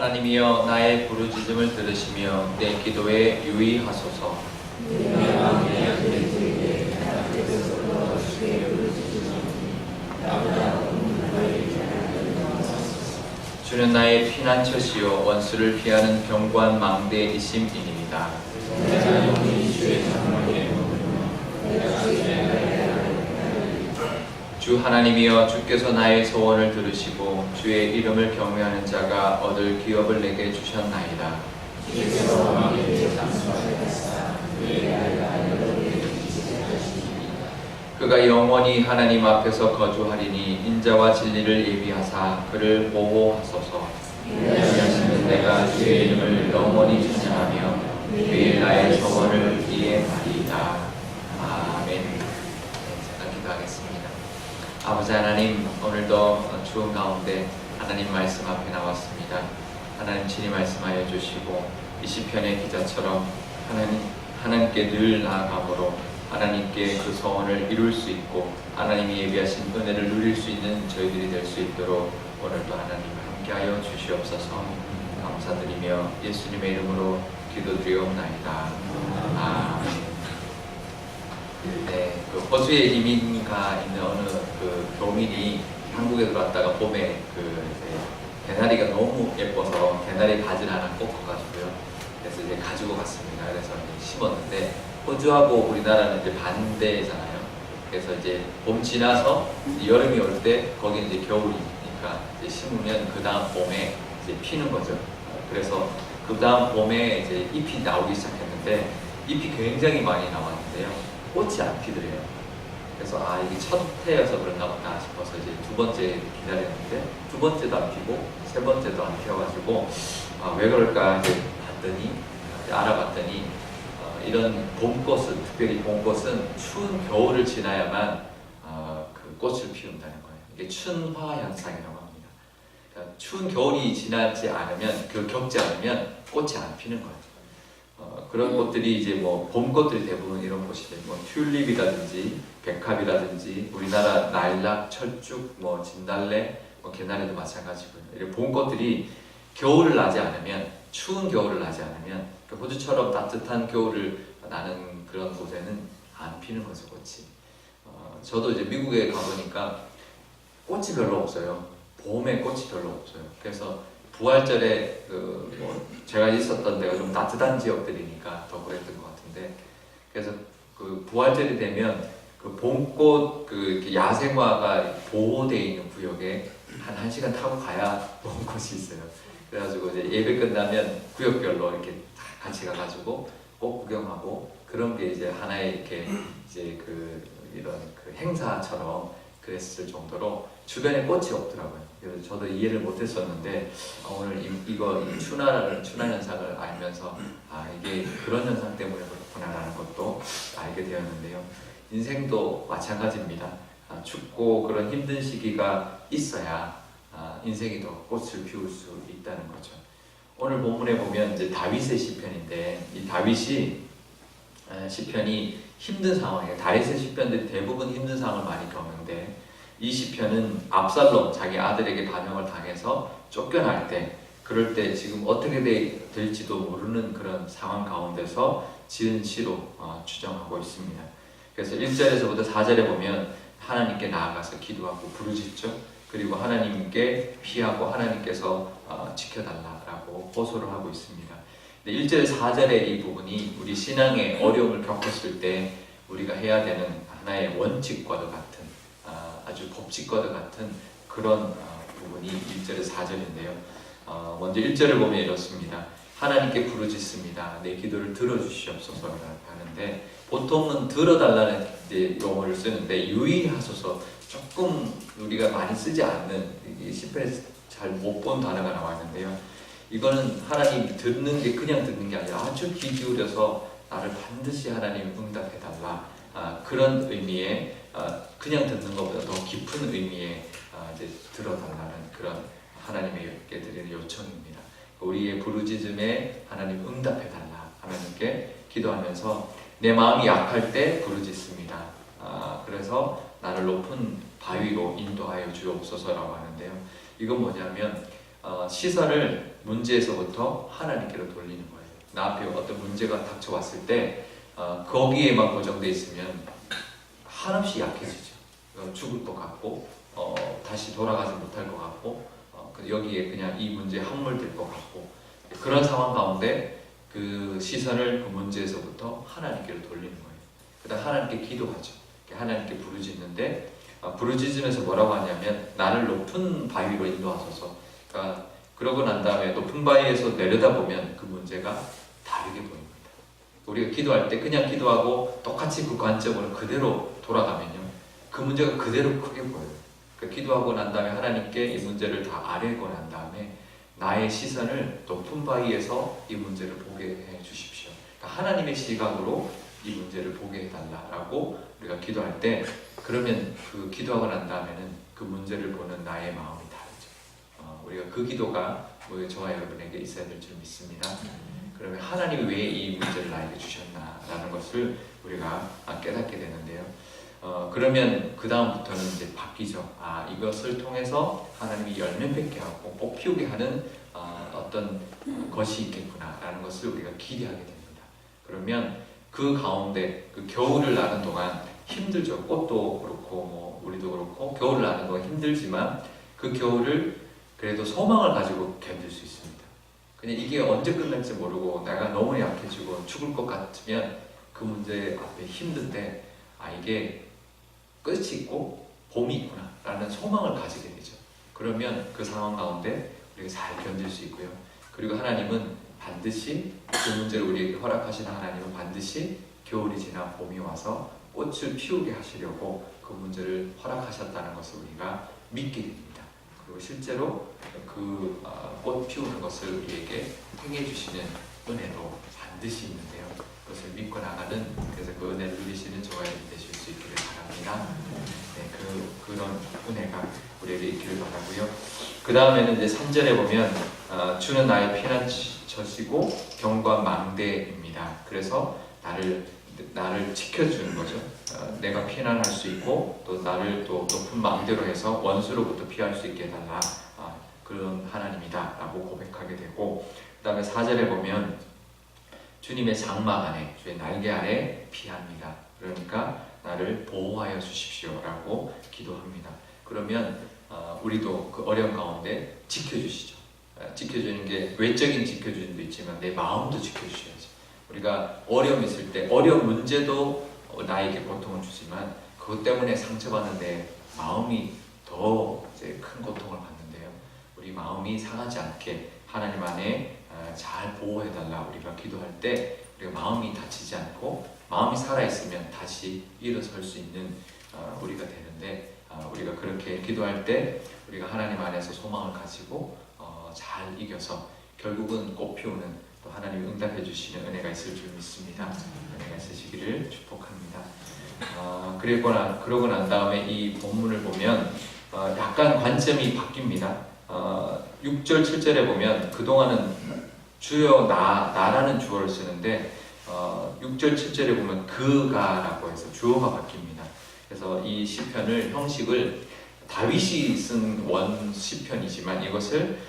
하나님이여 나의 부르짖음을 들으시며 내 기도에 유의하소서. 주는 나의 피난처시요 원수를 피하는 견고한 망대이심이니이다. 주 하나님이여 주께서 나의 소원을 들으시고 주의 이름을 경외하는 자가 얻을 기업을 내게 주셨나이다. 그가 영원히 하나님 앞에서 거주하리니 인자와 진리를 예비하사 그를 보호하소서. 내가 주의 이름을 영원히 찬양하며 매일 나의 소원을 이에 말이다. 아멘. 제가 기도하겠습니다. 아버지 하나님, 오늘도 추운 가운데 하나님 말씀 앞에 나왔습니다. 하나님 친히 말씀하여 주시고 이 시편의 기자처럼 하나님께 늘 나아가므로 하나님께 그 소원을 이룰 수 있고 하나님이 예비하신 은혜를 누릴 수 있는 저희들이 될 수 있도록 오늘도 하나님 함께하여 주시옵소서. 감사드리며 예수님의 이름으로 기도드리옵나이다. 아멘. 네, 그 호주에 이민가 있는 어느 그 교민이 한국에 들어왔다가 봄에 개나리가 너무 예뻐서 개나리 가지를 하나 꽂아가지고요. 그래서 이제 가지고 갔습니다. 그래서 이제 심었는데 호주하고 우리나라는 이제 반대잖아요. 그래서 이제 봄 지나서 여름이 올 때 거기 이제 겨울이니까 이제 심으면 그 다음 봄에 이제 피는 거죠. 그래서 그 다음 봄에 이제 잎이 나오기 시작했는데 잎이 굉장히 많이 나왔는데요. 꽃이 안 피더래요. 그래서 이게 첫 해여서 그런가 보다 싶어서 이제 두 번째 기다렸는데 두 번째도 안 피고 세 번째도 안 피어가지고 왜 그럴까 이제 봤더니 알아봤더니 이런 봄꽃은, 특별히 봄꽃은 추운 겨울을 지나야만 그 꽃을 피운다는 거예요. 이게 춘화 현상이라고 합니다. 그러니까 추운 겨울이 지나지 않으면, 겪지 않으면 꽃이 안 피는 거예요. 그런 꽃들이 이제 뭐 봄꽃들이 대부분 이런 꽃이죠. 뭐 튤립이라든지 백합이라든지 우리나라 나일락, 철쭉, 뭐 진달래, 뭐 개나리도 마찬가지고요. 이런 봄꽃들이 겨울을 나지 않으면, 추운 겨울을 나지 않으면 호주처럼 따뜻한 겨울을 나는 그런 곳에는 안 피는 거죠, 꽃이. 저도 이제 미국에 가보니까 꽃이 별로 없어요. 봄에 꽃이 별로 없어요. 그래서 부활절에 제가 있었던 데가 좀 따뜻한 지역들이니까 더 그랬던 것 같은데, 그래서 그 부활절이 되면 그 봄꽃 야생화가 보호되어 있는 구역에 한 1시간 타고 가야 봄꽃이 있어요. 그래가지고 이제 예배 끝나면 구역별로 이렇게 같이 가가지고 꽃 구경하고 그런 게 이제 하나의 이렇게 이제 이런 행사처럼 그랬을 정도로 주변에 꽃이 없더라고요. 그래서 저도 이해를 못했었는데 오늘 이거 춘화 현상을 알면서 이게 그런 현상 때문에 그렇구나라는 것도 알게 되었는데요. 인생도 마찬가지입니다. 춥고 그런 힘든 시기가 있어야 인생이 더 꽃을 피울 수 있다는 거죠. 오늘 본문에 보면 이제 다윗의 시편인데 이 다윗이 시편이 힘든 상황이에요. 다윗의 시편들이 대부분 힘든 상황을 많이 겪는데 이 시편은 압살롬 자기 아들에게 반역을 당해서 쫓겨날 때, 그럴 때 지금 어떻게 될지도 모르는 그런 상황 가운데서 지은 시로 추정하고 있습니다. 그래서 1절에서부터 4절에 보면 하나님께 나아가서 기도하고 부르짖죠. 그리고 하나님께 피하고 하나님께서 지켜달라고 호소를 하고 있습니다. 1절 4절의 이 부분이 우리 신앙의 어려움을 겪었을 때 우리가 해야 되는 하나의 원칙과도 같은 아주 법칙과도 같은 그런 부분이 1절에서 4절인데요. 먼저 1절을 보면 이렇습니다. 하나님께 부르짖습니다. 내 기도를 들어주시옵소서라고 하는데 보통은 들어달라는 용어를 쓰는데 유의하소서, 조금 우리가 많이 쓰지 않는 시편에서 잘 못 본 단어가 나와 있는데요. 이거는 하나님 듣는 게 그냥 듣는 게 아니라 아주 귀 기울여서 나를 반드시 하나님 응답해달라, 그런 의미의 그냥 듣는 것보다 더 깊은 의미의 이제 들어달라는 그런 하나님에게 드리는 요청입니다. 우리의 부르짖음에 하나님 응답해달라, 하나님께 기도하면서 내 마음이 약할 때 부르짖습니다. 그래서 나를 높은 바위로 인도하여 주옵소서라고 하는데요. 이건 뭐냐면 시설을 문제에서부터 하나님께로 돌리는 거예요. 나 앞에 어떤 문제가 닥쳐왔을 때 거기에만 고정돼 있으면 한없이 약해지죠. 죽을 것 같고 다시 돌아가지 못할 것 같고 여기에 그냥 이 문제에 함몰될 것 같고 그런 상황 가운데 그 시선을 그 문제에서부터 하나님께로 돌리는 거예요. 그다음 하나님께 기도하죠. 하나님께 부르짖는데 부르짖으면서 뭐라고 하냐면 나를 높은 바위로 인도하소서. 그러니까 그러고 난 다음에 높은 바위에서 내려다보면 그 문제가 다르게 보입니다. 우리가 기도할 때 그냥 기도하고 똑같이 그 관점으로 그대로 돌아가면요, 그 문제가 그대로 크게 보여요. 그러니까 기도하고 난 다음에 하나님께 이 문제를 다 아뢰고 난 다음에 나의 시선을 높은 바위에서 이 문제를 보게 해 주십시오. 그러니까 하나님의 시각으로 이 문제를 보게 해달라고 우리가 기도할 때, 그러면 그 기도하고 난 다음에는 그 문제를 보는 나의 마음이 다르죠. 우리가 그 기도가 저와 여러분에게 있어야 될 줄 믿습니다. 그러면 하나님이 왜 이 문제를 나에게 주셨나라는 것을 우리가 깨닫게 되는데요. 그러면 그 다음부터는 이제 바뀌죠. 이것을 통해서 하나님이 열매 맺게 하고 꽃 피우게 하는 어떤 것이 있겠구나라는 것을 우리가 기대하게 됩니다. 그러면 그 가운데 그 겨울을 나는 동안 힘들죠. 꽃도 그렇고 우리도 그렇고 겨울을 나는 동안 힘들지만 그 겨울을 그래도 소망을 가지고 견딜 수 있습니다. 그냥 이게 언제 끝날지 모르고 내가 너무 약해지고 죽을 것 같으면 그 문제 앞에 힘든데 이게 끝이 있고 봄이 있구나 라는 소망을 가지게 되죠. 그러면 그 상황 가운데 우리가 잘 견딜 수 있고요. 그리고 하나님은 반드시 그 문제를 우리에게 허락하신 하나님은 반드시 겨울이 지나 봄이 와서 꽃을 피우게 하시려고 그 문제를 허락하셨다는 것을 우리가 믿게 됩니다. 그리고 실제로 그 꽃 피우는 것을 우리에게 행해 주시는 은혜도 반드시 있는데요. 그것을 믿고 나가는, 그래서 그 은혜를 누리시는 저와 여러분 되실 수 있기를 바랍니다. 네, 그런 은혜가 우리에게 있기를 바라고요. 그 다음에는 이제 3절에 보면 주는 나의 피난처시고 견고한 망대입니다. 그래서 나를 지켜주는 거죠. 내가 피난할 수 있고 또 나를 또 높은 망대로 해서 원수로부터 피할 수 있게 해달라. 그런 하나님이다 라고 고백하게 되고, 그 다음에 4절에 보면 주님의 장막 안에, 주의 날개 아래 피합니다. 그러니까 나를 보호하여 주십시오 라고 기도합니다. 그러면 우리도 그 어려운 가운데 지켜주시죠. 지켜주는 게 외적인 지켜주는 도 있지만 내 마음도 지켜주셔야죠. 우리가 어려움이 있을 때 어려운 문제도 나에게 고통을 주지만 그것 때문에 상처받는 내 마음이 더 이제 큰 고통을 받는데요. 우리 마음이 상하지 않게 하나님 안에 잘 보호해달라 우리가 기도할 때 우리가 마음이 다치지 않고 마음이 살아있으면 다시 일어설 수 있는 우리가 되는데, 우리가 그렇게 기도할 때 우리가 하나님 안에서 소망을 가지고 잘 이겨서 결국은 꽃 피우는 또 하나님이 응답해 주시는 은혜가 있을 줄 믿습니다. 은혜가 있으시기를 축복합니다. 그러고 난 다음에 이 본문을 보면 약간 관점이 바뀝니다. 6절 7절에 보면 그동안은 주여 나라는 주어를 쓰는데 6절 7절에 보면 그가라고 해서 주어가 바뀝니다. 그래서 이 시편을 형식을 다윗이 쓴 원 시편이지만 이것을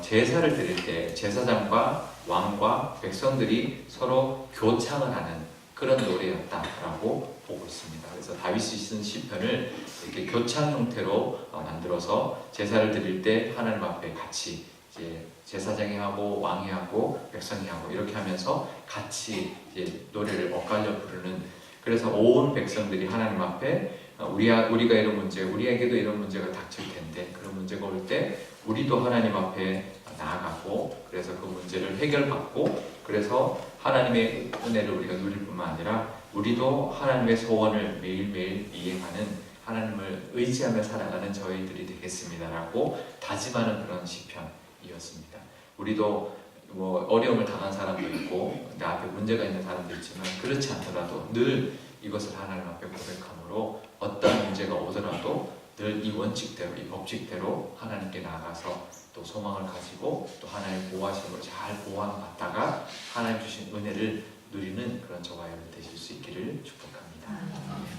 제사를 드릴 때 제사장과 왕과 백성들이 서로 교창을 하는 그런 노래였다라고 보고 있습니다. 그래서 다윗이 쓴 시편을 이렇게 교창 형태로 만들어서 제사를 드릴 때 하나님 앞에 같이 이제 제사장이 하고 왕이 하고 백성이 하고 이렇게 하면서 같이 이제 노래를 엇갈려 부르는, 그래서 온 백성들이 하나님 앞에 우리가 이런 문제, 우리에게도 이런 문제가 닥칠 텐데 그런 문제가 올 때 우리도 하나님 앞에 나아가고 그래서 그 문제를 해결받고 그래서 하나님의 은혜를 우리가 누릴 뿐만 아니라 우리도 하나님의 소원을 매일매일 이행하는, 하나님을 의지하며 살아가는 저희들이 되겠습니다라고 다짐하는 그런 시편이었습니다. 우리도 어려움을 당한 사람도 있고 내 앞에 문제가 있는 사람도 있지만 그렇지 않더라도 늘 이것을 하나님 앞에 고백함으로 어떤 문제가 오더라도 늘 이 원칙대로, 이 법칙대로 하나님께 나아가서 또 소망을 가지고 또 하나님의 보호하심으로 잘 보호함 받다가 하나님 주신 은혜를 누리는 그런 저와 여러분 되실 수 있기를 축복합니다.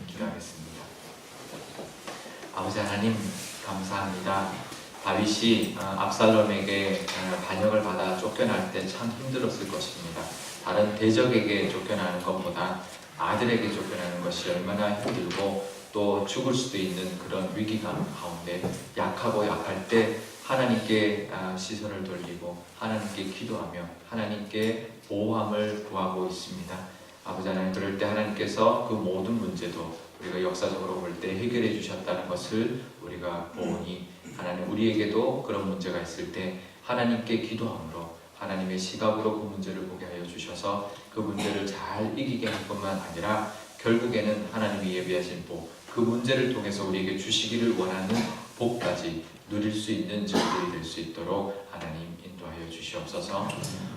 기도하겠습니다. 아버지 하나님 감사합니다. 다윗이 압살롬에게 반역을 받아 쫓겨날 때 참 힘들었을 것입니다. 다른 대적에게 쫓겨나는 것보다 아들에게 쫓겨나는 것이 얼마나 힘들고 또 죽을 수도 있는 그런 위기감 가운데 약하고 약할 때 하나님께 시선을 돌리고 하나님께 기도하며 하나님께 보호함을 구하고 있습니다. 아버지 하나님, 그럴 때 하나님께서 그 모든 문제도 우리가 역사적으로 볼 때 해결해 주셨다는 것을 우리가 보니, 하나님 우리에게도 그런 문제가 있을 때 하나님께 기도함으로 하나님의 시각으로 그 문제를 보게 하여 주셔서 그 문제를 잘 이기게 할 뿐만 아니라 결국에는 하나님이 예비하신 복, 그 문제를 통해서 우리에게 주시기를 원하는 복까지 누릴 수 있는 저희들이 될 수 있도록 하나님 인도하여 주시옵소서.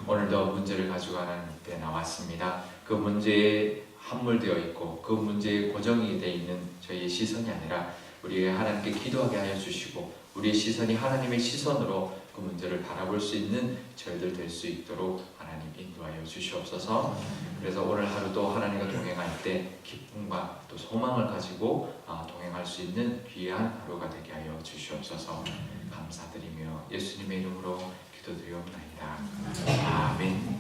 오늘도 문제를 가지고 하나님께 나왔습니다. 그 문제에 함몰되어 있고 그 문제에 고정이 되어 있는 저희의 시선이 아니라 우리의 하나님께 기도하게 하여 주시고 우리의 시선이 하나님의 시선으로 그 문제를 바라볼 수 있는 저희들 될 수 있도록 하나님 인도하여 주시옵소서. 그래서 오늘 하루도 하나님과 동행할 때 기쁨과 또 소망을 가지고 동행할 수 있는 귀한 하루가 되게 하여 주시옵소서. 감사드리며 예수님의 이름으로 기도드리옵나이다. 아멘.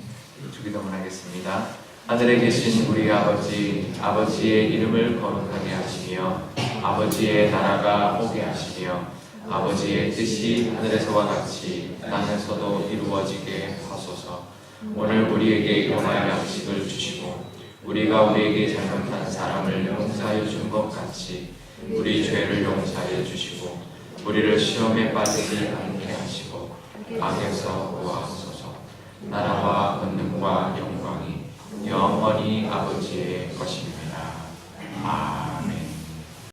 주기도문 하겠습니다. 하늘에 계신 우리 아버지, 아버지의 이름을 거룩하게 하시며 아버지의 나라가 오게 하시며 아버지의 뜻이 하늘에서와 같이 땅에서도 이루어지게 하소서. 오늘 우리에게 일용할 양식을 주시고 우리가 우리에게 잘못한 사람을 용서하여 준 것 같이 우리 죄를 용서하여 주시고 우리를 시험에 빠지지 않게 하시고 악에서 구하소서. 나라와 권능과 영광이 영원히 아버지의 것입니다. 아멘.